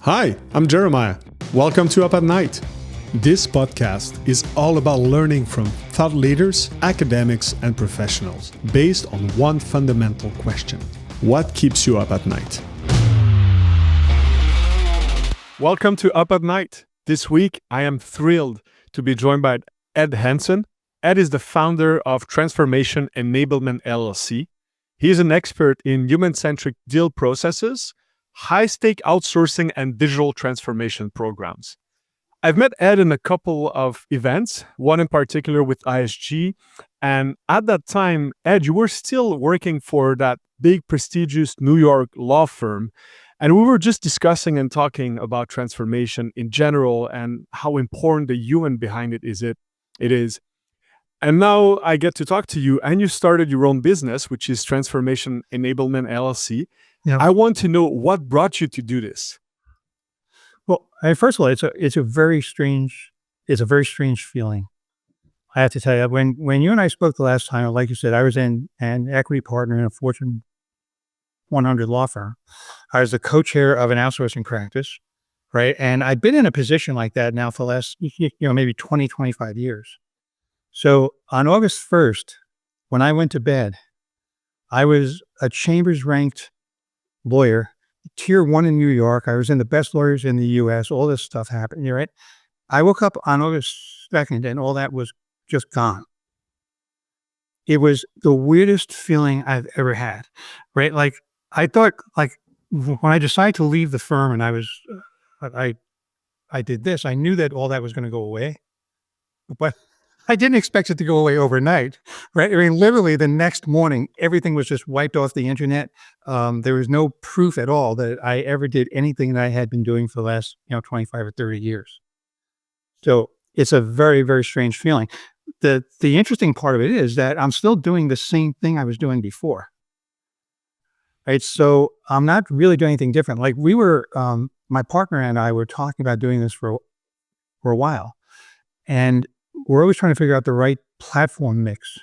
Hi, I'm Jeremiah. Welcome to Up at Night. This podcast is all about learning from thought leaders, academics, and professionals based on one fundamental question. What keeps you up at night? Welcome to Up at Night. This week, I am thrilled to be joined by Ed Hansen. Ed is the founder of Transformation Enablement LLC. He is an expert in human-centric deal processes, high-stake outsourcing, and digital transformation programs. I've met Ed in a couple of events, one in particular with ISG. And at that time, Ed, you were still working for that big, prestigious New York law firm. And we were just discussing and talking about transformation in general and how important the human behind it is. And now I get to talk to you, and you started your own business, which is Transformation Enablement LLC. Yeah. I want to know what brought you to do this. Well, first of all, it's a very strange feeling. I have to tell you, when you and I spoke the last time, like you said, I was an equity partner in a Fortune 100 law firm. I was the co-chair of an outsourcing practice, right? And I'd been in a position like that now for the last, maybe 20, 25 years. So on August 1st, when I went to bed, I was a Chambers ranked lawyer, tier 1 in New York. I was in the best lawyers in the US. All this stuff happened, right? I woke up on August 2nd and all that was just gone. It was the weirdest feeling I've ever had, right? Like I thought, like when I decided to leave the firm and I did this, I knew that all that was going to go away, but I didn't expect it to go away overnight, right? I mean, literally the next morning, everything was just wiped off the internet. There was no proof at all that I ever did anything that I had been doing for the last, 25 or 30 years. So it's a very, very strange feeling. The interesting part of it is that I'm still doing the same thing I was doing before, right? So I'm not really doing anything different. Like we were, my partner and I were talking about doing this for a while, and we're always trying to figure out the right platform mix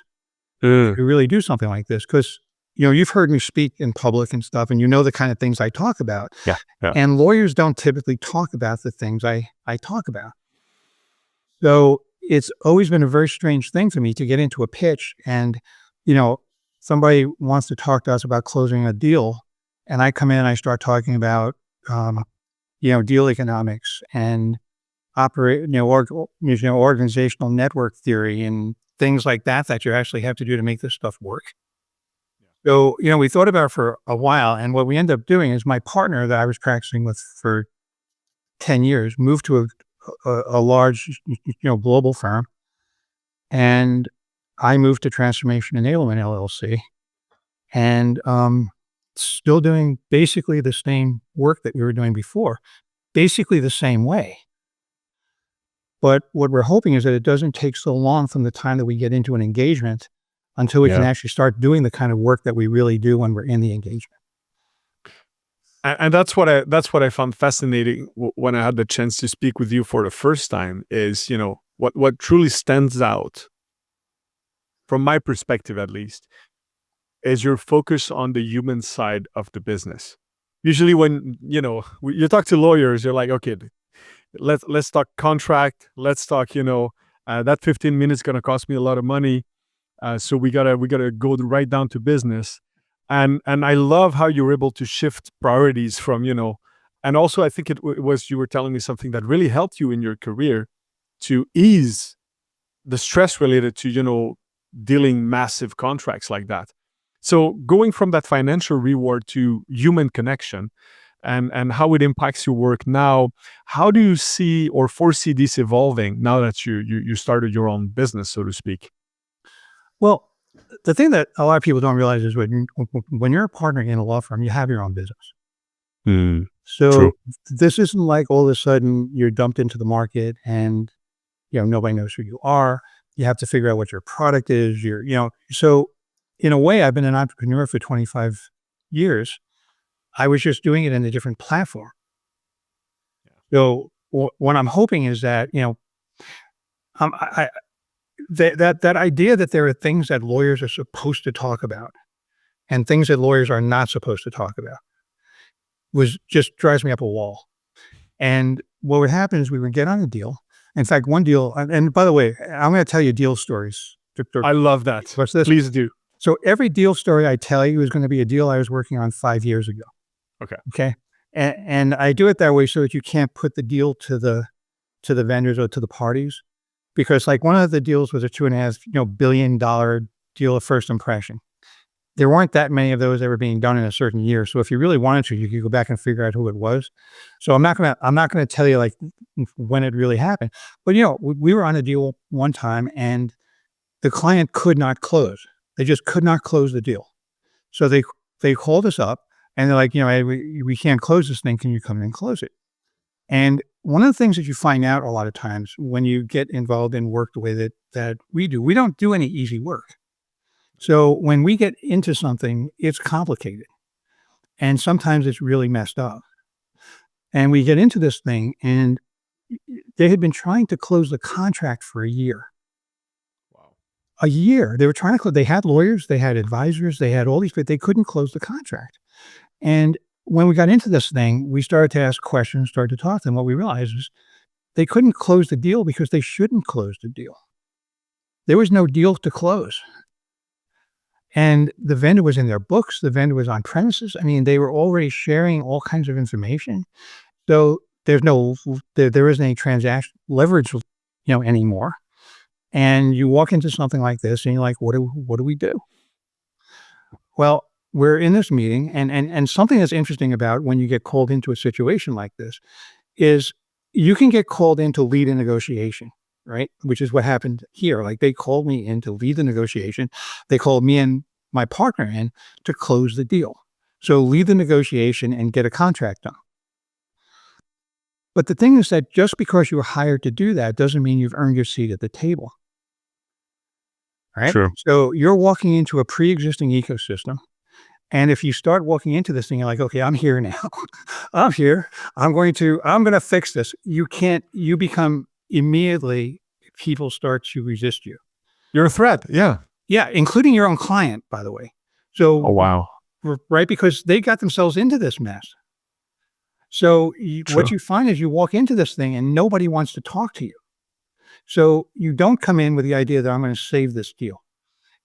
to really do something like this. Because, you've heard me speak in public and stuff, and you know the kind of things I talk about. Yeah. And lawyers don't typically talk about the things I talk about. So it's always been a very strange thing for me to get into a pitch and, somebody wants to talk to us about closing a deal. And I come in and I start talking about, deal economics and organizational network theory and things like that you actually have to do to make this stuff work. So, we thought about it for a while, and what we ended up doing is my partner that I was practicing with for 10 years moved to a large, global firm, and I moved to Transformation Enablement LLC, and still doing basically the same work that we were doing before, basically the same way. But what we're hoping is that it doesn't take so long from the time that we get into an engagement until we can actually start doing the kind of work that we really do when we're in the engagement. And that's what I found fascinating when I had the chance to speak with you for the first time is, what truly stands out from my perspective, at least, is your focus on the human side of the business. Usually when, you talk to lawyers, you're like, okay, let's talk contract. Let's talk, that 15 minutes going to cost me a lot of money. So we gotta go right down to business. And I love how you're able to shift priorities from, and also I think it was, you were telling me something that really helped you in your career to ease the stress related to, dealing massive contracts like that. So going from that financial reward to human connection, and how it impacts your work now. How do you see or foresee this evolving now that you started your own business, so to speak? Well, the thing that a lot of people don't realize is when you're a partner in a law firm, you have your own business. So True. This isn't like all of a sudden you're dumped into the market and nobody knows who you are. You have to figure out what your product is. So in a way, I've been an entrepreneur for 25 years. I was just doing it in a different platform. So what I'm hoping is that, that idea that there are things that lawyers are supposed to talk about and things that lawyers are not supposed to talk about just drives me up a wall. And what would happen is we would get on a deal. In fact, one deal, and by the way, I'm going to tell you deal stories. I love that. What's this? Please do. So every deal story I tell you is going to be a deal I was working on 5 years ago. Okay. Okay. And I do it that way so that you can't put the deal to the vendors or to the parties, because like one of the deals was a $2.5 billion deal of first impression. There weren't that many of those ever being done in a certain year. So if you really wanted to, you could go back and figure out who it was. So I'm not gonna tell you like when it really happened. But we were on a deal one time and the client could not close. They just could not close the deal. So they called us up and they're like, "Hey, we can't close this thing. Can you come in and close it?" And one of the things that you find out a lot of times when you get involved in work the way that we do, we don't do any easy work. So when we get into something, it's complicated and sometimes it's really messed up. And we get into this thing and they had been trying to close the contract for a year. Wow. A year. They were trying to close. They had lawyers, they had advisors, they had all these, but they couldn't close the contract. And when we got into this thing, we started to ask questions, started to talk to them. What we realized is they couldn't close the deal because they shouldn't close the deal. There was no deal to close. And the vendor was in their books. The vendor was on premises. I mean, they were already sharing all kinds of information. So there isn't any transaction leverage, anymore. And you walk into something like this and you're like, what do we do? Well, we're in this meeting and something that's interesting about when you get called into a situation like this is you can get called in to lead a negotiation, right? Which is what happened here. Like they called me in to lead the negotiation. They called me and my partner in to close the deal. So lead the negotiation and get a contract done. But the thing is that just because you were hired to do that doesn't mean you've earned your seat at the table. All right. True. So you're walking into a pre-existing ecosystem. And if you start walking into this thing, you're like, okay, I'm here now. I'm here. I'm going to fix this. You become immediately, people start to resist you. You're a threat. Yeah. Yeah. Including your own client, by the way. So, Oh, wow. right. Because they got themselves into this mess. So what you find is you walk into this thing and nobody wants to talk to you. So you don't come in with the idea that I'm going to save this deal.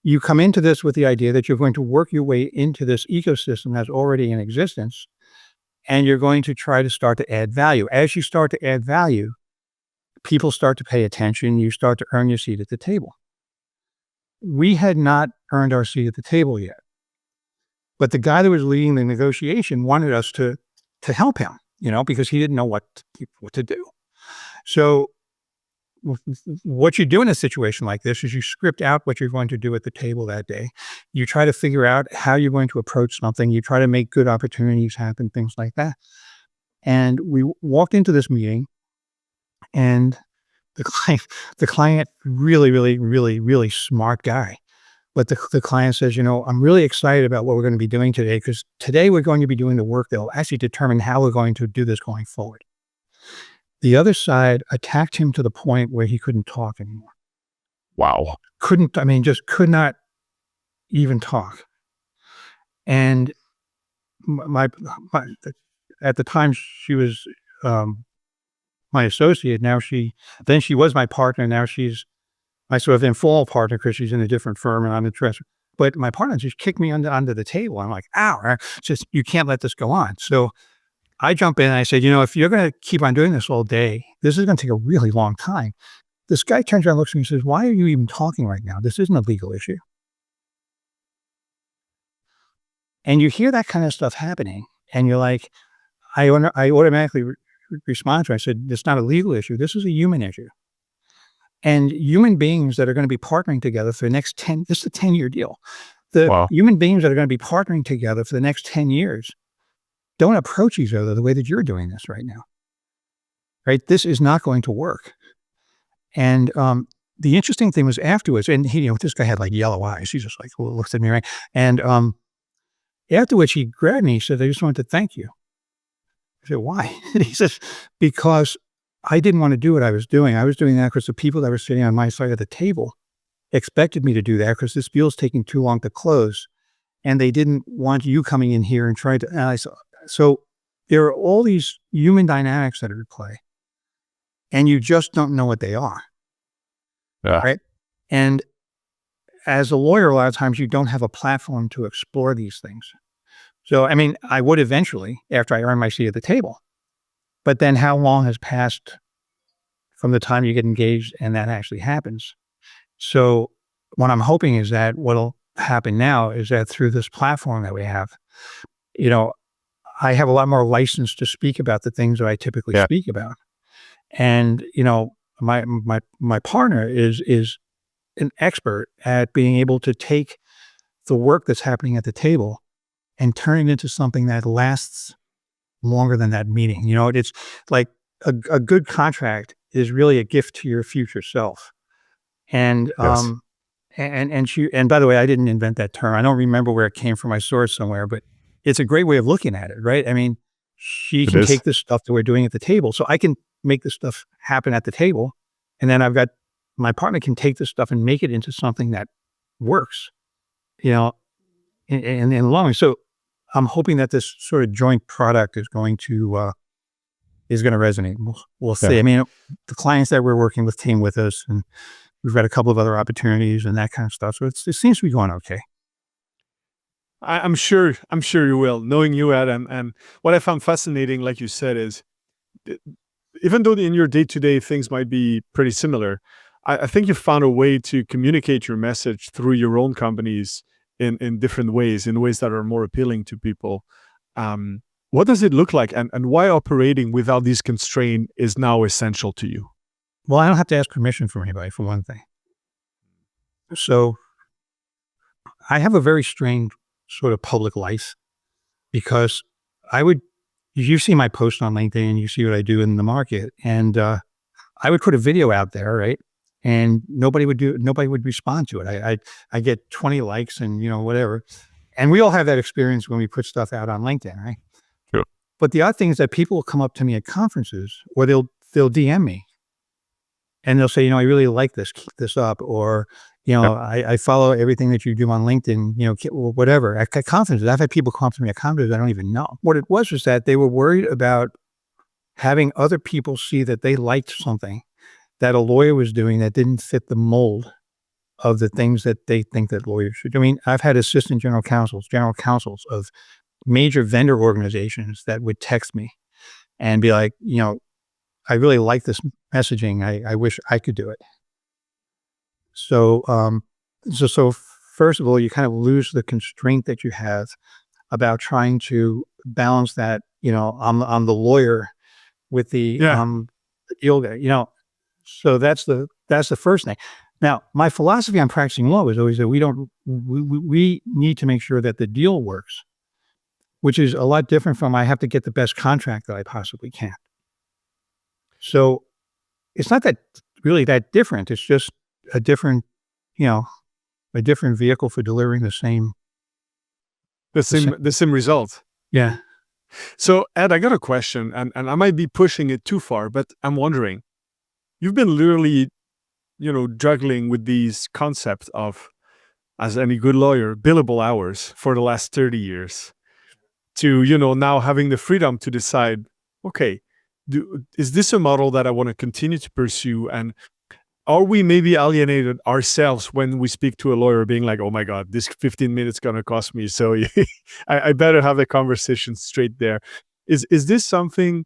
You come into this with the idea that you're going to work your way into this ecosystem that's already in existence, and you're going to try to start to add value. As you start to add value, people start to pay attention. You start to earn your seat at the table. We had not earned our seat at the table yet, but the guy that was leading the negotiation wanted us to help him, because he didn't know what to do. So what you do in a situation like this is you script out what you're going to do at the table that day. You try to figure out how you're going to approach something. You try to make good opportunities happen, things like that. And we walked into this meeting and the client, really, really, really, really smart guy. But the client says, I'm really excited about what we're going to be doing today because today we're going to be doing the work that will actually determine how we're going to do this going forward. The other side attacked him to the point where he couldn't talk anymore. Wow. Just could not even talk. And my at the time she was my associate. Then she was my partner. Now she's my sort of informal partner because she's in a different firm and I'm interested. But my partner just kicked me under the table. I'm like, ow, just, you can't let this go on. So I jump in and I said, if you're going to keep on doing this all day, this is going to take a really long time. This guy turns around and looks at me and says, why are you even talking right now? This isn't a legal issue. And you hear that kind of stuff happening and you're like, I automatically respond to it. I said, it's not a legal issue. This is a human issue. And human beings that are going to be partnering together for the next this is a 10-year deal. The human beings that are going to be partnering together for the next 10 years don't approach each other the way that you're doing this right now, right? This is not going to work. And the interesting thing was afterwards, and he, this guy had like yellow eyes. He just like looks at me, right? And afterwards, he grabbed me. He said, "I just wanted to thank you." I said, "Why?" And he says, "Because I didn't want to do what I was doing. I was doing that because the people that were sitting on my side of the table expected me to do that because this deal's taking too long to close, and they didn't want you coming in here and trying to." And I said, so there are all these human dynamics that are at play, and you just don't know what they are, Yeah. right? And as a lawyer, a lot of times you don't have a platform to explore these things. So, I mean, I would eventually after I earn my seat at the table, but then how long has passed from the time you get engaged and that actually happens? So, what I'm hoping is that what'll happen now is that through this platform that we have, you know, I have a lot more license to speak about the things that I typically Yeah. speak about. And, my partner is an expert at being able to take the work that's happening at the table and turn it into something that lasts longer than that meeting. It's like a good contract is really a gift to your future self. And Yes. and by the way, I didn't invent that term. I don't remember where it came from. I saw it somewhere, but it's a great way of looking at it, right? I mean, she It can is. take the stuff that we're doing at the table, so I can make the stuff happen at the table, and then I've got my partner can take this stuff and make it into something that works, you know, in the long run. So I'm hoping that this sort of joint product is going to resonate. We'll see. Yeah. I mean, the clients that we're working with came with us, and we've got a couple of other opportunities and that kind of stuff. So it seems to be going okay. I'm sure. I'm sure you will. Knowing you, Ed, and what I found fascinating, like you said, is uh, even though in your day-to-day things might be pretty similar, I think you found a way to communicate your message through your own companies in different ways, in ways that are more appealing to people. What does it look like, and why operating without these constraints is now essential to you? Well, I don't have to ask permission from anybody for one thing. So I have a very strange sort of public life because I would, you see my post on LinkedIn, you see what I do in the market, and I would put a video out there, right? And nobody would respond to it. I get 20 likes and whatever. And we all have that experience when we put stuff out on LinkedIn, right? Sure. But the odd thing is that people will come up to me at conferences or they'll DM me and they'll say, I really like this, keep this up. Or, Yeah. I follow everything that you do on LinkedIn, whatever. At conferences, I've had people come up to me at conferences I don't even know. What it was that they were worried about having other people see that they liked something that a lawyer was doing that didn't fit the mold of the things that they think that lawyers should do. I mean, I've had assistant general counsels of major vendor organizations that would text me and be like, I really like this messaging. I wish I could do it. So, so first of all, you kind of lose the constraint that you have about trying to balance that, I'm the lawyer with the, Yeah. yoga, so that's the first thing. Now, my philosophy on practicing law was always that we need to make sure that the deal works, which is a lot different from I have to get the best contract that I possibly can. So it's not that really that different. It's just a different, you know, a different vehicle for delivering the same. The same result. Yeah. So, Ed, I got a question, and I might be pushing it too far, but I'm wondering, you've been literally, juggling with these concepts of, as any good lawyer, billable hours for the last 30 years to, now having the freedom to decide, okay, is this a model that I want to continue to pursue? And are we maybe alienated ourselves when we speak to a lawyer being like, oh my God, this 15 minutes going to cost me. So I better have the conversation straight there. Is this something,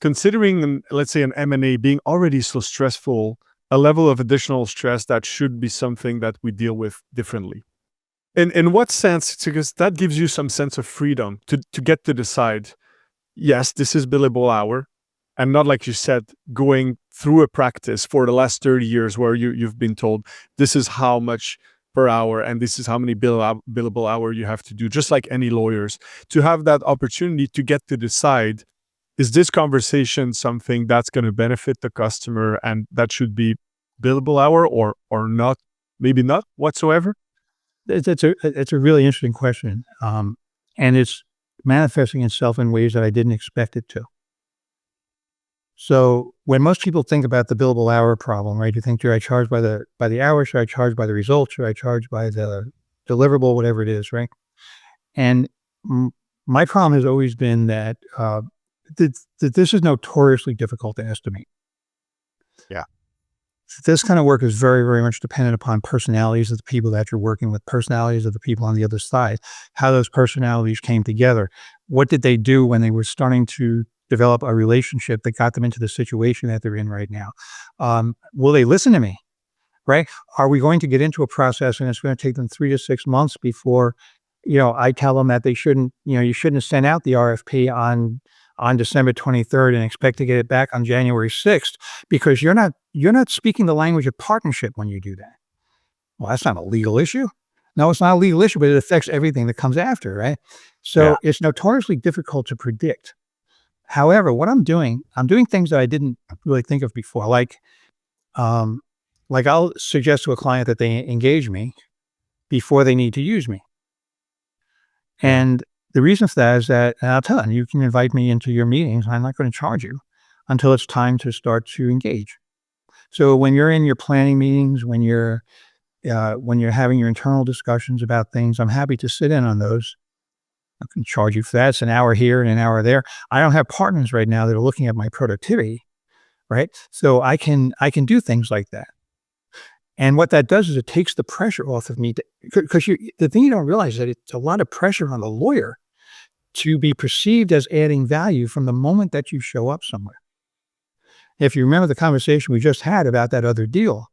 considering, let's say, an M&A being already so stressful, a level of additional stress that should be something that we deal with differently? In what sense? Because that gives you some sense of freedom to get to decide, yes, this is billable hour, and not, like you said, going through a practice for the last 30 years where you've been told this is how much per hour and this is how many billable hour you have to do, just like any lawyers, to have that opportunity to get to decide, is this conversation something that's going to benefit the customer and that should be billable hour or not, maybe not whatsoever? It's a really interesting question. And it's manifesting itself in ways that I didn't expect it to. So when most people think about the billable hour problem, right? You think, do I charge by the hour? Should I charge by the result? Should I charge by the deliverable? Whatever it is, right? And My problem has always been that that this is notoriously difficult to estimate. Yeah. This kind of work is very, very much dependent upon personalities of the people that you're working with, personalities of the people on the other side, how those personalities came together. What did they do when they were starting to develop a relationship that got them into the situation that they're in right now? Will they listen to me? Right? Are we going to get into a process and it's going to take them 3 to 6 months before, I tell them that they shouldn't, you shouldn't send out the RFP on December 23rd and expect to get it back on January 6th because you're not speaking the language of partnership when you do that. Well, that's not a legal issue. No, it's not a legal issue, but it affects everything that comes after, right? Yeah. So it's notoriously difficult to predict. However, what I'm doing things that I didn't really think of before, like I'll suggest to a client that they engage me before they need to use me. Yeah. And the reason for that is that, and I'll tell them, you can invite me into your meetings. I'm not going to charge you until it's time to start to engage. So when you're in your planning meetings, when you're having your internal discussions about things, I'm happy to sit in on those. I can charge you for that. It's an hour here and an hour there. I don't have partners right now that are looking at my productivity, right? So I can do things like that. And what that does is it takes the pressure off of me because the thing you don't realize is that it's a lot of pressure on the lawyer to be perceived as adding value from the moment that you show up somewhere. If you remember the conversation we just had about that other deal,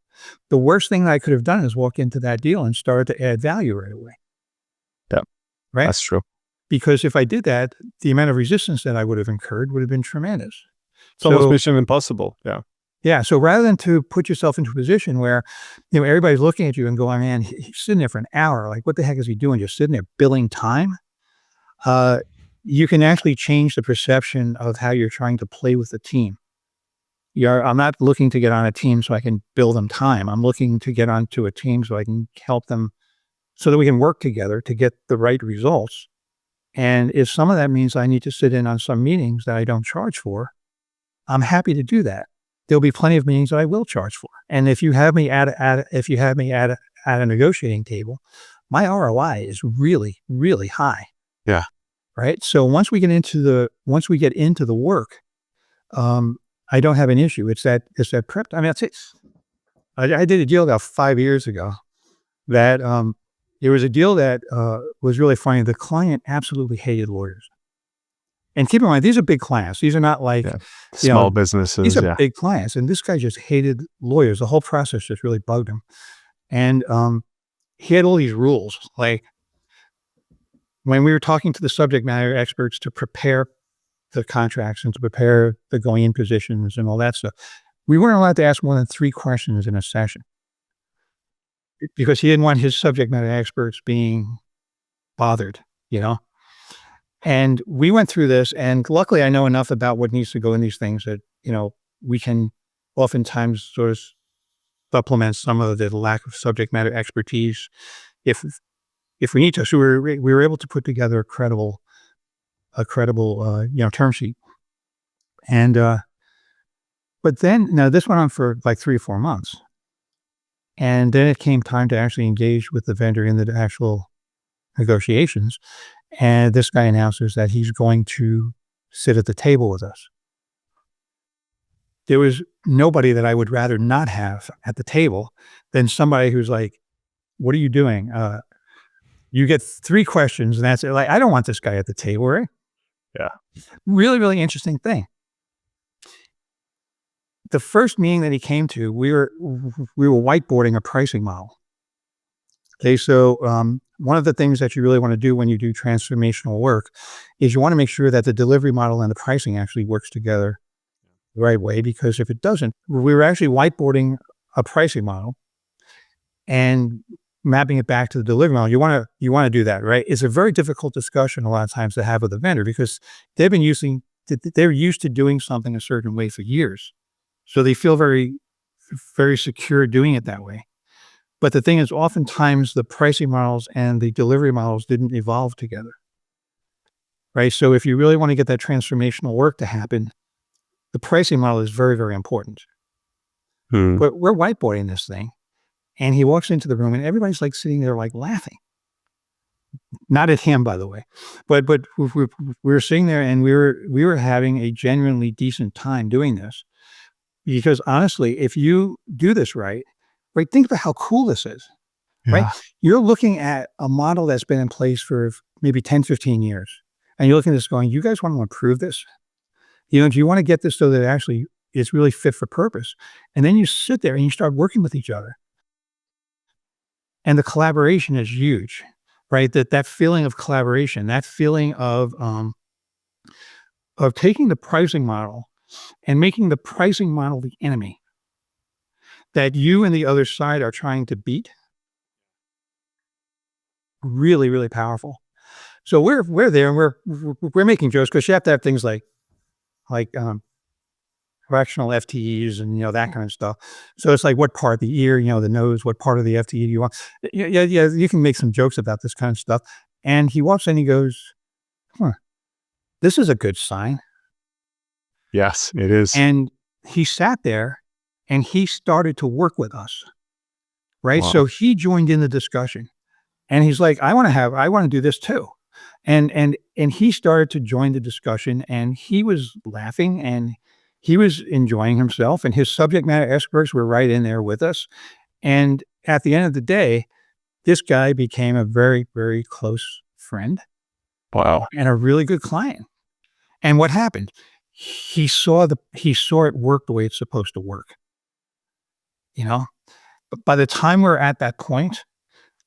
the worst thing that I could have done is walk into that deal and start to add value right away. Yeah. Right? That's true. Because if I did that, the amount of resistance that I would have incurred would have been tremendous. It's almost mission impossible. Yeah. Yeah. So rather than to put yourself into a position where, everybody's looking at you and going, man, he's sitting there for an hour. Like, what the heck is he doing? Just sitting there billing time. You can actually change the perception of how you're trying to play with the team. I'm not looking to get on a team so I can bill them time. I'm looking to get onto a team so I can help them so that we can work together to get the right results. And if some of that means I need to sit in on some meetings that I don't charge for, I'm happy to do that. There'll be plenty of meetings that I will charge for. And if you have me at a negotiating table, my ROI is really, really high. Yeah. Right. So once we get into the work, I don't have an issue. It's that prep. I mean, that's it. I did a deal about 5 years ago that there was a deal that was really funny. The client absolutely hated lawyers. And keep in mind, these are big clients. These are not like small businesses. These are big clients. And this guy just hated lawyers. The whole process just really bugged him. And he had all these rules. Like when we were talking to the subject matter experts to prepare the contracts and to prepare the going in positions and all that stuff, we weren't allowed to ask more than 3 questions in a session because he didn't want his subject matter experts being bothered, And we went through this, and luckily I know enough about what needs to go in these things that, we can oftentimes sort of supplement some of the lack of subject matter expertise if we need to. So we were able to put together a credible term sheet. And, but then, now this went on for like 3 or 4 months. And then it came time to actually engage with the vendor in the actual negotiations. And this guy announces that he's going to sit at the table with us. There was nobody that I would rather not have at the table than somebody who's like, what are you doing? You get 3 questions and that's it. Like, I don't want this guy at the table, right? Yeah. Really, really interesting thing. The first meeting that he came to, we were whiteboarding a pricing model. Okay, so one of the things that you really want to do when you do transformational work is you want to make sure that the delivery model and the pricing actually works together the right way, because if it doesn't, we were actually whiteboarding a pricing model and mapping it back to the delivery model. You want to do that, right? It's a very difficult discussion a lot of times to have with a vendor because they're used to doing something a certain way for years. So they feel very, very secure doing it that way. But the thing is, oftentimes the pricing models and the delivery models didn't evolve together, right? So if you really want to get that transformational work to happen, the pricing model is very, very important. But we're whiteboarding this thing, and he walks into the room, and everybody's like sitting there like laughing. Not at him, by the way, but we were sitting there and we were having a genuinely decent time doing this. Because honestly, if you do this right, think about how cool this is, right? Yeah. You're looking at a model that's been in place for maybe 10, 15 years. And you're looking at this going, you guys want to improve this? Do you want to get this so that it actually is really fit for purpose? And then you sit there and you start working with each other. And the collaboration is huge, right? That feeling of collaboration, that feeling of taking the pricing model and making the pricing model the enemy that you and the other side are trying to beat. Really, really powerful. So we're there and we're making jokes because you have to have things like fractional FTEs and that kind of stuff. So it's like what part, the ear, the nose, what part of the FTE do you want? Yeah, you can make some jokes about this kind of stuff. And he walks in, he goes, huh, this is a good sign. Yes, it is. And he sat there and he started to work with us. Right. Wow. So he joined in the discussion and he's like, I want to do this too. And he started to join the discussion and he was laughing and he was enjoying himself and his subject matter experts were right in there with us. And at the end of the day, this guy became a very, very close friend. Wow. And a really good client. And what happened? He saw it work the way it's supposed to work. But by the time we're at that point,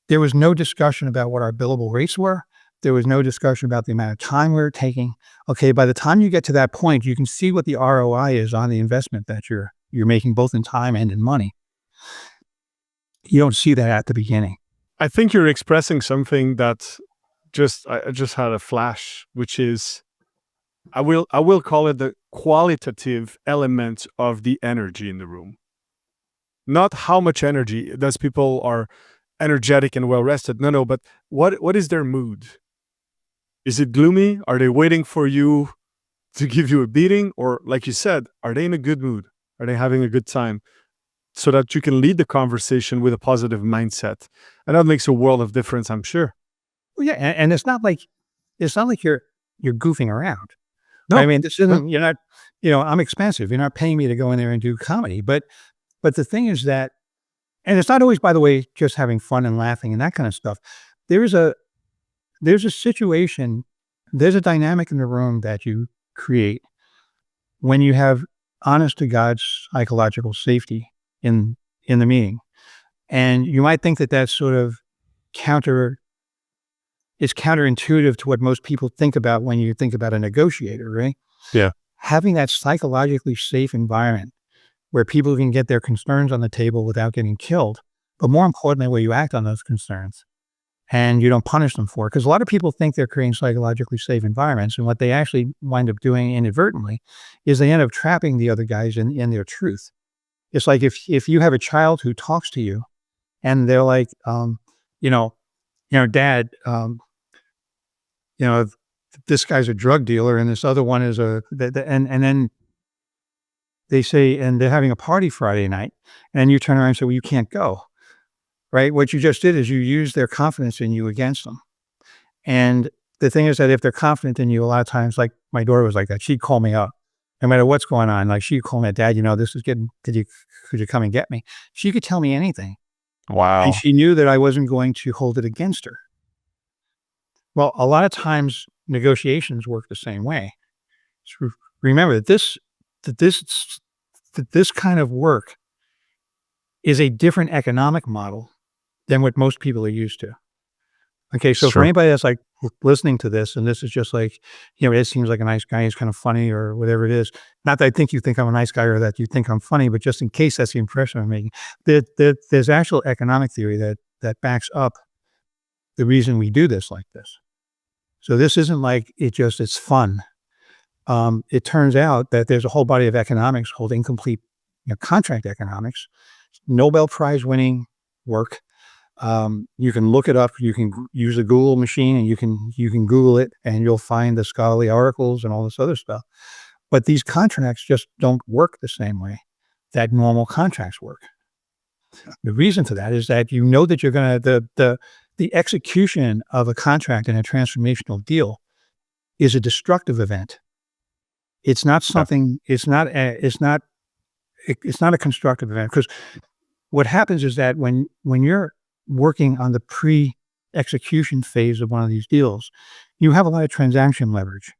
there was no discussion about what our billable rates were. There was no discussion about the amount of time we were taking. Okay, by the time you get to that point, you can see what the ROI is on the investment that you're making, both in time and in money. You don't see that at the beginning. I think you're expressing something that I just had a flash, which is I will call it the qualitative element of the energy in the room. Not how much energy, those people are energetic and well rested. No, but what is their mood? Is it gloomy? Are they waiting for you to give you a beating? Or like you said, are they in a good mood? Are they having a good time? So that you can lead the conversation with a positive mindset. And that makes a world of difference, I'm sure. Well, yeah, and it's not like you're goofing around. No. I mean, this isn't, you're not, I'm expensive. You're not paying me to go in there and do comedy. But the thing is that, and it's not always, by the way, just having fun and laughing and that kind of stuff. There's a situation, there's a dynamic in the room that you create when you have honest to God's psychological safety in the meeting. And you might think that that's sort of it's counterintuitive to what most people think about when you think about a negotiator, right? Yeah. Having that psychologically safe environment where people can get their concerns on the table without getting killed, but more importantly, where you act on those concerns and you don't punish them for it. Because a lot of people think they're creating psychologically safe environments, and what they actually wind up doing inadvertently is they end up trapping the other guys in their truth. It's like if you have a child who talks to you and they're like, Dad, this guy's a drug dealer and this other one is and then they say, and they're having a party Friday night, and you turn around and say, well, you can't go, right? What you just did is you used their confidence in you against them. And the thing is that if they're confident in you, a lot of times, like my daughter was like that, she'd call me up, no matter what's going on. Like she'd call me, Dad, this is getting, could you come and get me? She could tell me anything. Wow. And she knew that I wasn't going to hold it against her. Well, a lot of times negotiations work the same way. So remember that this kind of work is a different economic model than what most people are used to. Okay, so for anybody that's like listening to this, and this is just like, it seems like a nice guy, he's kind of funny or whatever it is. Not that I think you think I'm a nice guy or that you think I'm funny, but just in case that's the impression I'm making, there's actual economic theory that backs up the reason we do this like this. So this isn't like it's fun. It turns out that there's a whole body of economics called incomplete contract economics, Nobel Prize winning work. You can look it up. You can use a Google machine and you can Google it and you'll find the scholarly articles and all this other stuff. But these contracts just don't work the same way that normal contracts work. The reason for that is that that you're going to, the the execution of a contract and a transformational deal is a destructive event. It's not Yeah. something, it's not a constructive event, because what happens is that when you're working on the pre-execution phase of one of these deals, you have a lot of transaction leverage.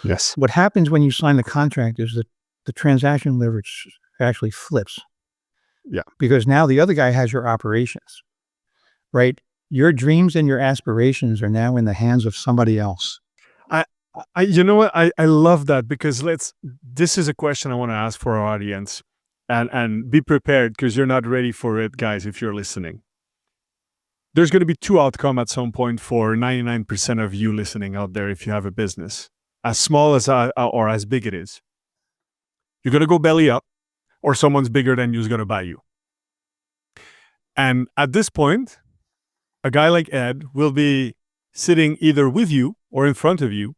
Yes. What happens when you sign the contract is that the transaction leverage actually flips, Yeah. because now the other guy has your operations, right? Your dreams and your aspirations are now in the hands of somebody else. I, you know what? I love that, because this is a question I want to ask for our audience, and be prepared, because you're not ready for it, guys, if you're listening. There's going to be two outcomes at some point for 99% of you listening out there if you have a business, as small as or as big it is. You're going to go belly up, or someone's bigger than you is going to buy you. And at this point, a guy like Ed will be sitting either with you or in front of you,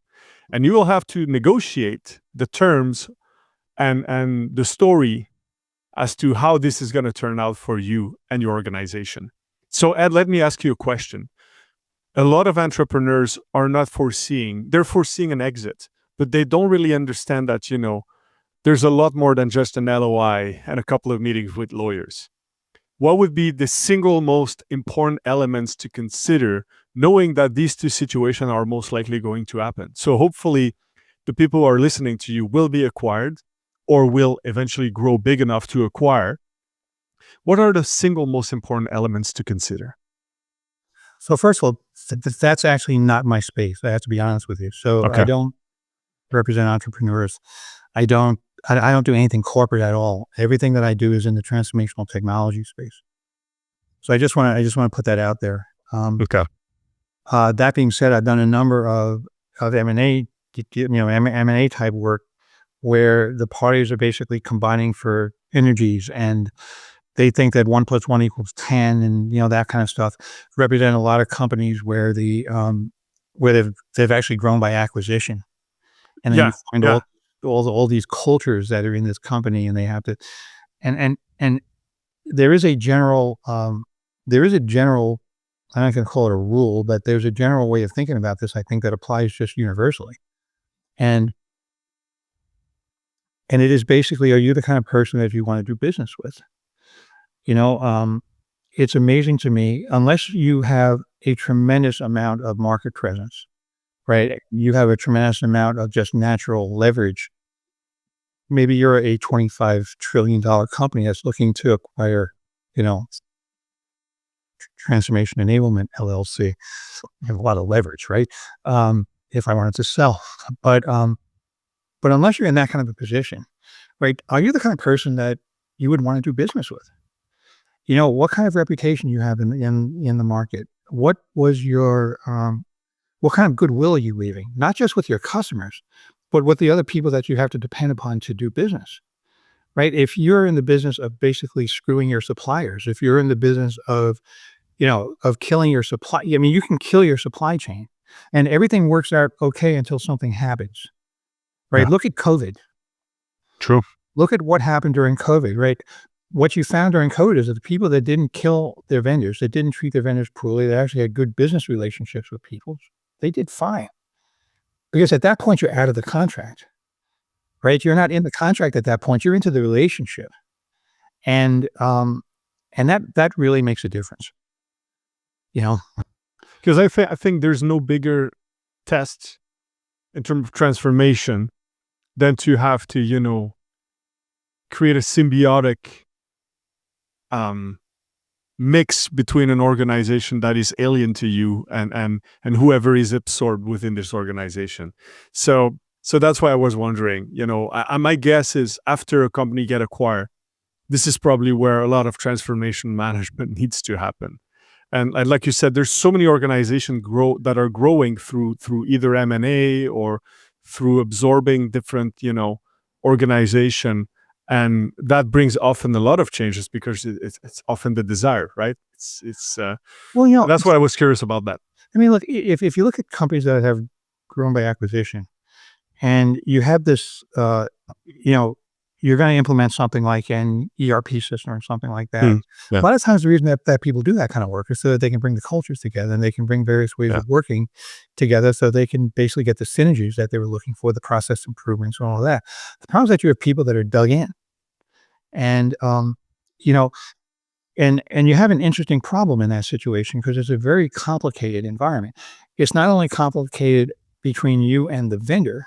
and you will have to negotiate the terms and the story as to how this is going to turn out for you and your organization. So, Ed, let me ask you a question. A lot of entrepreneurs are not they're foreseeing an exit, but they don't really understand that, there's a lot more than just an LOI and a couple of meetings with lawyers. What would be the single most important elements to consider, knowing that these two situations are most likely going to happen? So hopefully the people who are listening to you will be acquired or will eventually grow big enough to acquire. What are the single most important elements to consider? So first of all, that's actually not my space. I have to be honest with you. So I Okay. don't represent entrepreneurs. I don't do anything corporate at all. Everything that I do is in the transformational technology space. So I just want to put that out there. Okay. That being said, I've done a number of M&A, M&A type work where the parties are basically combining for energies, and they think that 1 + 1 = 10, and that kind of stuff. Represent a lot of companies where where they've actually grown by acquisition, and then you Yeah. find Yeah. all these cultures that are in this company, and they have to, and there is a general, I'm not going to call it a rule, but there's a general way of thinking about this, I think, that applies just universally. And it is basically, are you the kind of person that you want to do business with? It's amazing to me, unless you have a tremendous amount of market presence, right? You have a tremendous amount of just natural leverage. Maybe you're a $25 trillion company that's looking to acquire, Transformation Enablement LLC. I have a lot of leverage, right? If I wanted to sell, but unless you're in that kind of a position, right? Are you the kind of person that you would want to do business with? What kind of reputation you have in the market? What was your what kind of goodwill are you leaving? Not just with your customers, but with the other people that you have to depend upon to do business, right? If you're in the business of basically screwing your suppliers, if you're in the business of killing your supply, you can kill your supply chain, and everything works out okay until something happens, right? Yeah. Look at COVID. True. Look at what happened during COVID, right? What you found during COVID is that the people that didn't kill their vendors, that didn't treat their vendors poorly, they actually had good business relationships with people, they did fine. Because at that point, you're out of the contract, right? You're not in the contract at that point, you're into the relationship. And that really makes a difference. Because I think there's no bigger test in terms of transformation than to have to, create a symbiotic mix between an organization that is alien to you and whoever is absorbed within this organization. So that's why I was wondering, my guess is after a company get acquired, this is probably where a lot of transformation management needs to happen. And like you said, there's so many organizations that are growing through either M&A or through absorbing different, organization. And that brings often a lot of changes because it's often the desire, right? Well, that's what I was curious about that. look, if you look at companies that have grown by acquisition, and you have this, you're going to implement something like an ERP system or something like that. Yeah. A lot of times the reason that people do that kind of work is so that they can bring the cultures together and they can bring various ways Yeah. of working together so they can basically get the synergies that they were looking for, the process improvements and all of that. The problem is that you have people that are dug in and, you know, and you have an interesting problem in that situation because it's a very complicated environment. It's not only complicated between you and the vendor,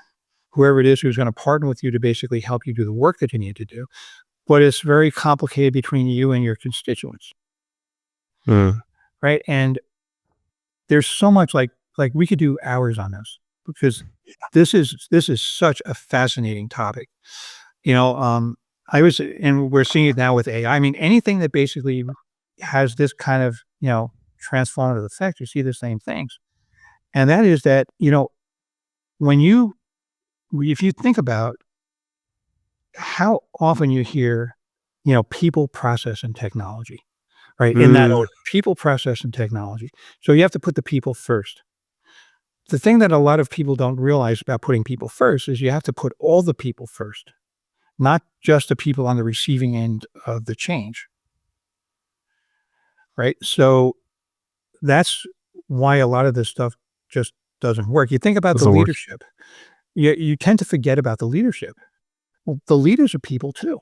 whoever it is who's going to partner with you to basically help you do the work that you need to do, but it's very complicated between you and your constituents, Mm. right? And there's so much like we could do hours on this because this is such a fascinating topic. You know, and we're seeing it now with AI. I mean, anything that basically has this kind of, transformative effect, you see the same things. And that is that, when if you think about how often you hear, people, process, and technology, right? In that Mm. order, people, process, and technology. So you have to put the people first. The thing that a lot of people don't realize about putting people first is you have to put all the people first, not just the people on the receiving end of the change, right? So that's why a lot of this stuff just doesn't work. You think about the Doesn't work. leadership. You tend to forget about the leadership. Well, the leaders are people too.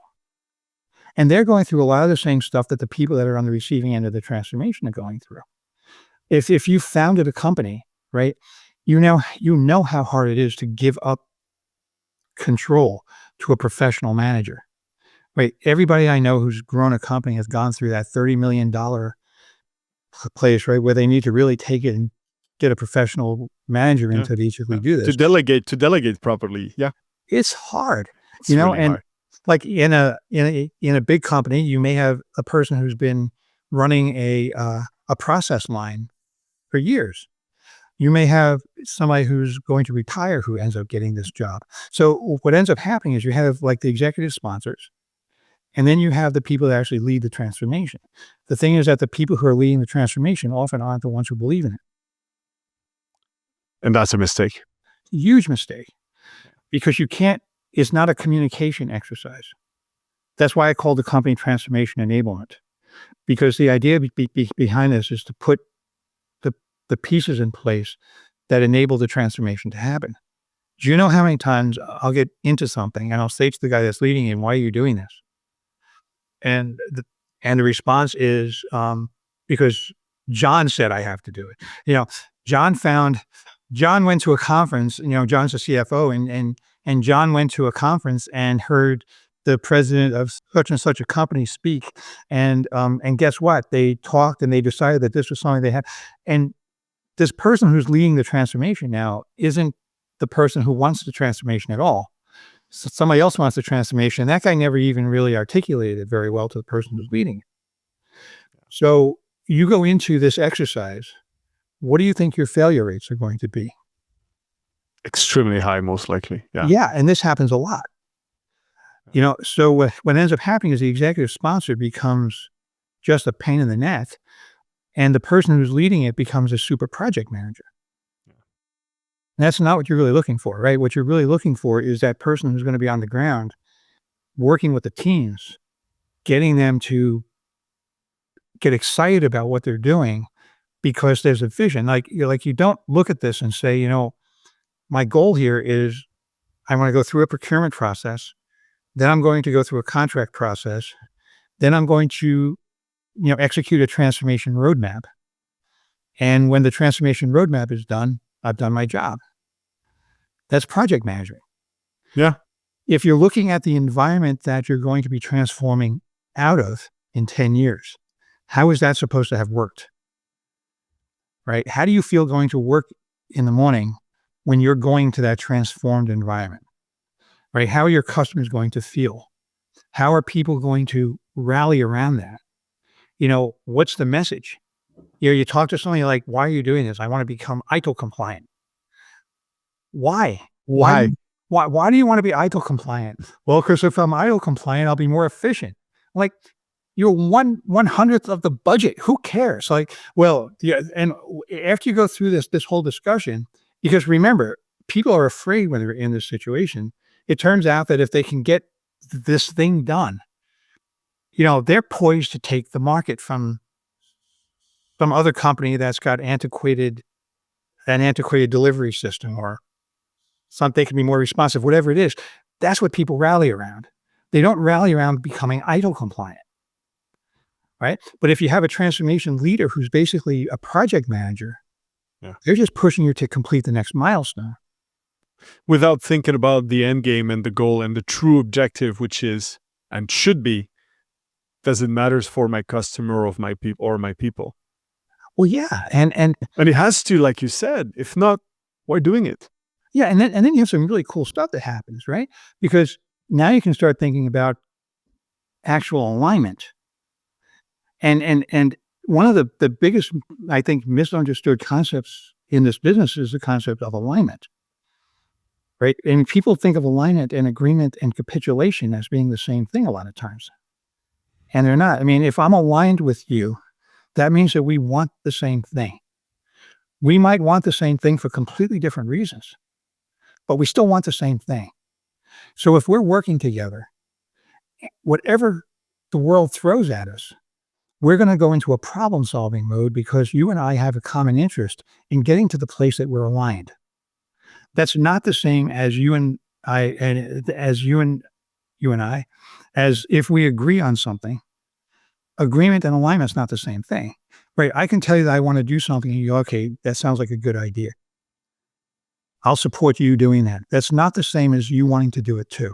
And they're going through a lot of the same stuff that the people that are on the receiving end of the transformation are going through. If you founded a company, right, you know how hard it is to give up control to a professional manager. Right. Everybody I know who's grown a company has gone through that $30 million place, right, where they need to really take it and get a professional manager in Yeah. to basically Yeah. do To this. delegate properly. Yeah. It's hard, It's really and hard. like in a big company, you may have a person who's been running a process line for years. You may have somebody who's going to retire who ends up getting this job. So what ends up happening is you have like the executive sponsors, and then you have the people that actually lead the transformation. The thing is that the people who are leading the transformation often aren't the ones who believe in it. And that's a mistake. Huge mistake because it's not a communication exercise. That's why I call the company transformation enablement, because the idea behind this is to put the pieces in place that enable the transformation to happen. Do you know how many times I'll get into something and I'll say to the guy that's leading it, why are you doing this? And the response is, because John said I have to do it. John went to a conference, John's a CFO and John went to a conference and heard the president of such and such a company speak. And guess what? They talked and they decided that this was something they had. And this person who's leading the transformation now isn't the person who wants the transformation at all. So somebody else wants the transformation. That guy never even really articulated it very well to the person who's leading it. So you go into this exercise, what do you think your failure rates are going to be? Extremely high, most likely. Yeah. Yeah, and this happens a lot. So what ends up happening is the executive sponsor becomes just a pain in the neck, and the person who's leading it becomes a super project manager. And that's not what you're really looking for, right? What you're really looking for is that person who's going to be on the ground working with the teams, getting them to get excited about what they're doing because there's a vision. You don't look at this and say, my goal here is I want to go through a procurement process. Then I'm going to go through a contract process. Then I'm going to, execute a transformation roadmap. And when the transformation roadmap is done, I've done my job. That's project management. Yeah. If you're looking at the environment that you're going to be transforming out of in 10 years, how is that supposed to have worked? Right? How do you feel going to work in the morning when you're going to that transformed environment? Right? How are your customers going to feel? How are people going to rally around that? What's the message? You talk to somebody like, why are you doing this? I want to become ITIL compliant. Why? Why? Why do you want to be ITIL compliant? Well, because if I'm ITIL compliant, I'll be more efficient. Like, you're 1/100th of the budget. Who cares? Yeah. And after you go through this whole discussion, because remember, people are afraid when they're in this situation. It turns out that if they can get this thing done, they're poised to take the market from some other company that's got an antiquated delivery system or something can be more responsive, whatever it is. That's what people rally around. They don't rally around becoming ITIL compliant, right? But if you have a transformation leader who's basically a project manager, they're just pushing you to complete the next milestone. Without thinking about the end game and the goal and the true objective, which is and should be, does it matters for my customer or my people? Well, yeah, and it has to, like you said. If not, why doing it? Yeah, and then you have some really cool stuff that happens, right? Because now you can start thinking about actual alignment. And one of the biggest, I think, misunderstood concepts in this business is the concept of alignment, right? And people think of alignment and agreement and capitulation as being the same thing a lot of times. And they're not. I mean, if I'm aligned with you, that means that we want the same thing. We might want the same thing for completely different reasons, but we still want the same thing. So if we're working together, whatever the world throws at us, we're going to go into a problem-solving mode because you and I have a common interest in getting to the place that we're aligned. That's not the same as you and I, as if we agree on something. Agreement and alignment is not the same thing, right? I can tell you that I want to do something and you go, okay, that sounds like a good idea. I'll support you doing that. That's not the same as you wanting to do it too.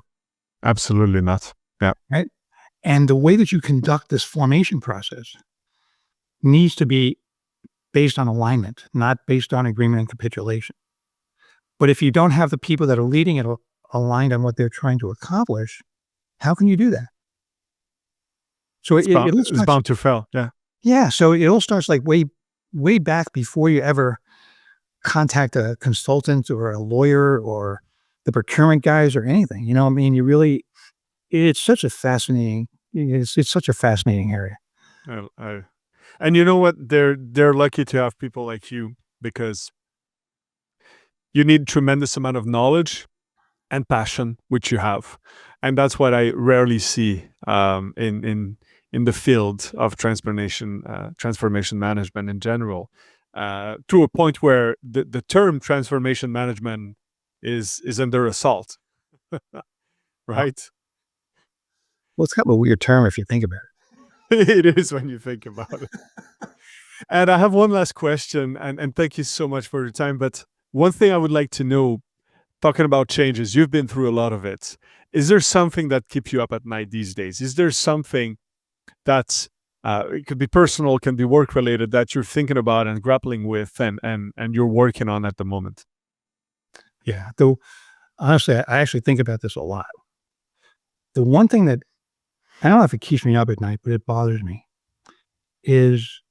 Absolutely not. Yeah. Right. And the way that you conduct this formation process needs to be based on alignment, not based on agreement and capitulation. But if you don't have the people that are leading it aligned on what they're trying to accomplish, how can you do that? So it's bound to fail. Yeah. Yeah. So it all starts like way back before you ever contact a consultant or a lawyer or the procurement guys or anything. I mean, it's such a fascinating, it's such a fascinating area. And you know what? They're lucky to have people like you because you need tremendous amount of knowledge and passion, which you have. And that's what I rarely see in the field of transformation management in general, to a point where the term transformation management is under assault, right? Well, it's kind of a weird term if you think about it. It is when you think about it. And I have one last question, and thank you so much for your time. But one thing I would like to know, talking about changes, you've been through a lot of it. Is there something that keeps you up at night these days? Is there something that's it could be personal, can be work related, that you're thinking about and grappling with and you're working on at the moment? Yeah. Though honestly, I actually think about this a lot. The one thing that I don't know if it keeps me up at night, but it bothers me is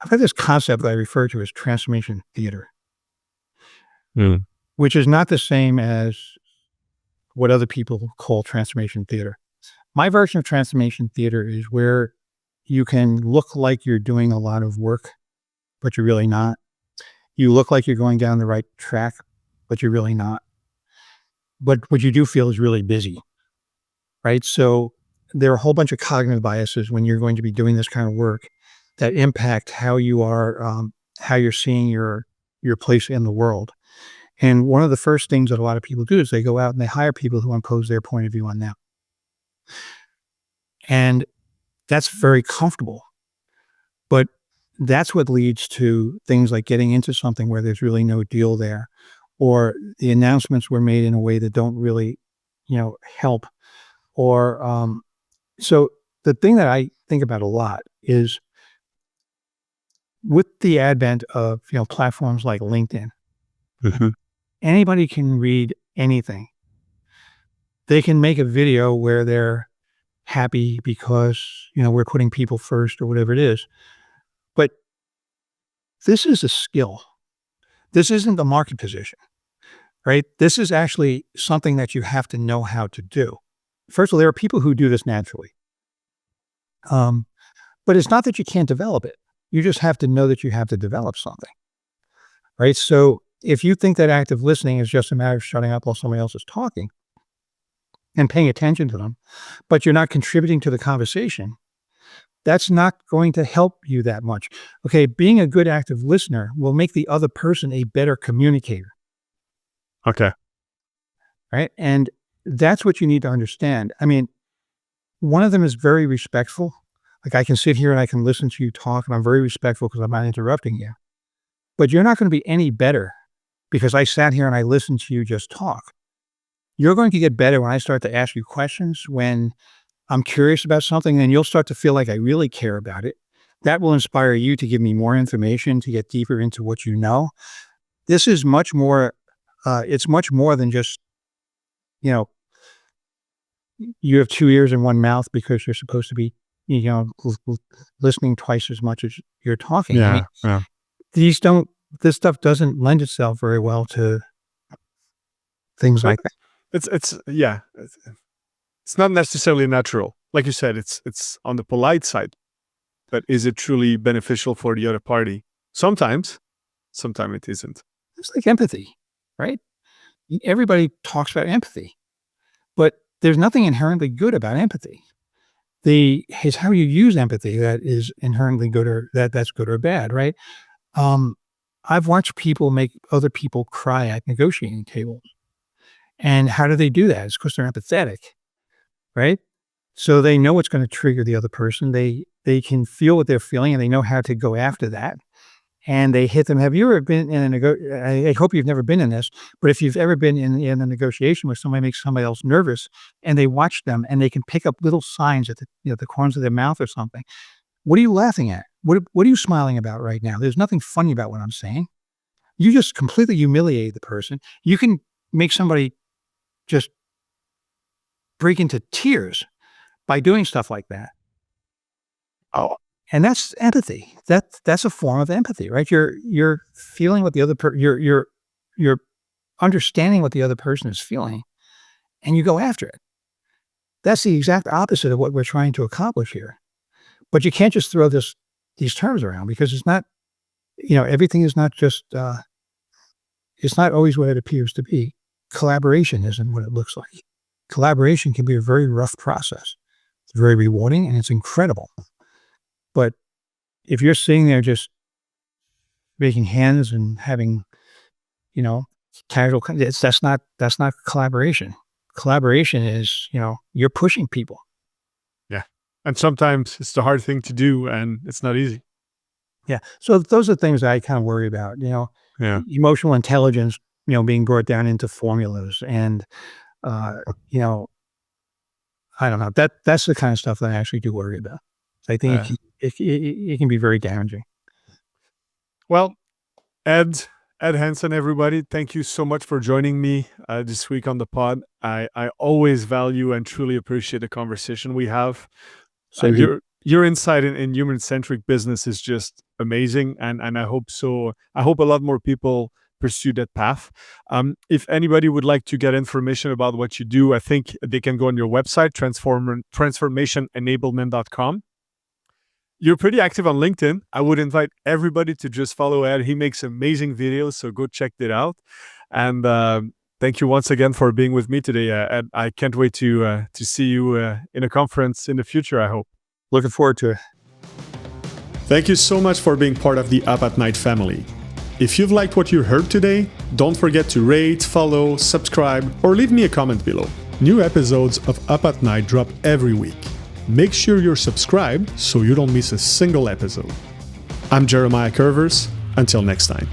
I've got this concept that I refer to as transformation theater, which is not the same as what other people call transformation theater. My version of transformation theater is where you can look like you're doing a lot of work, but you're really not. You look like you're going down the right track, but you're really not. But what you do feel is really busy, right? So there are a whole bunch of cognitive biases when you're going to be doing this kind of work that impact how you are, how you're seeing your place in the world. And one of the first things that a lot of people do is they go out and they hire people who impose their point of view on them. And that's very comfortable. But that's what leads to things like getting into something where there's really no deal there, or the announcements were made in a way that don't really, help. Or so the thing that I think about a lot is with the advent of platforms like LinkedIn, anybody can read anything. They can make a video where they're happy because we're putting people first or whatever it is. But this is a skill. This isn't a market position, right? This is actually something that you have to know how to do. First of all, there are people who do this naturally. But it's not that you can't develop it. You just have to know that you have to develop something, right? So if you think that active listening is just a matter of shutting up while somebody else is talking, and paying attention to them, but you're not contributing to the conversation, that's not going to help you that much. Okay, being a good active listener will make the other person a better communicator, Okay. right? And that's what you need to understand. I mean, one of them is very respectful. Like, I can sit here and I can listen to you talk, and I'm very respectful because I'm not interrupting you. But you're not going to be any better because I sat here and I listened to you just talk. You're going to get better when I start to ask you questions, when I'm curious about something, and you'll start to feel like I really care about it. That will inspire you to give me more information, to get deeper into what you know. This is much more, it's much more than just, you know, you have 2 ears and 1 mouth because you're supposed to be, listening twice as much as you're talking. I mean, Yeah. this stuff doesn't lend itself very well to things But like that. it's not necessarily natural. Like you said, it's on the polite side, but is it truly beneficial for the other party? Sometimes it isn't. It's like empathy, right? Everybody talks about empathy, but there's nothing inherently good about empathy. It's how you use empathy that is inherently good, or that's good or bad, right? I've watched people make other people cry at negotiating tables. And how do they do that? It's because they're empathetic, right? So they know what's going to trigger the other person. They can feel what they're feeling, and they know how to go after that. And they hit them. Have you ever been in I hope you've never been in this, but if you've ever been in a negotiation where somebody makes somebody else nervous, and they watch them and they can pick up little signs at the corners of their mouth or something. What are you laughing at? What are you smiling about right now? There's nothing funny about what I'm saying. You just completely humiliate the person. You can make somebody just break into tears by doing stuff like that. Oh, And that's empathy. That's a form of empathy, right? You're feeling what the other you're understanding what the other person is feeling, and you go after it. That's the exact opposite of what we're trying to accomplish here. But you can't just throw these terms around, because it's not, everything is not just it's not always what it appears to be. Collaboration isn't what it looks like. Collaboration can be a very rough process. It's very rewarding and it's incredible. But if you're sitting there just making hands and having, casual, that's not collaboration. Collaboration is, you're pushing people. yeah. And sometimes it's the hard thing to do, and it's not easy. Yeah. So those are things that I kind of worry about, Yeah. emotional intelligence, being brought down into formulas, and, I don't know, that's the kind of stuff that I actually do worry about. I think it can be very damaging. Well, Ed Hansen, everybody, thank you so much for joining me this week on the pod. I always value and truly appreciate the conversation we have. So Your insight in human-centric business is just amazing, and I hope so. I hope a lot more people pursue that path. If anybody would like to get information about what you do, I think they can go on your website, transformationenablement.com. You're pretty active on LinkedIn. I would invite everybody to just follow Ed. He makes amazing videos, so go check it out. And thank you once again for being with me today, Ed. I can't wait to see you in a conference in the future, I hope. looking forward to it. Thank you so much for being part of the Up at Night family. If you've liked what you heard today, don't forget to rate, follow, subscribe, or leave me a comment below. New episodes of Up at Night drop every week. Make sure you're subscribed so you don't miss a single episode. I'm Jeremiah Curvers. Until next time.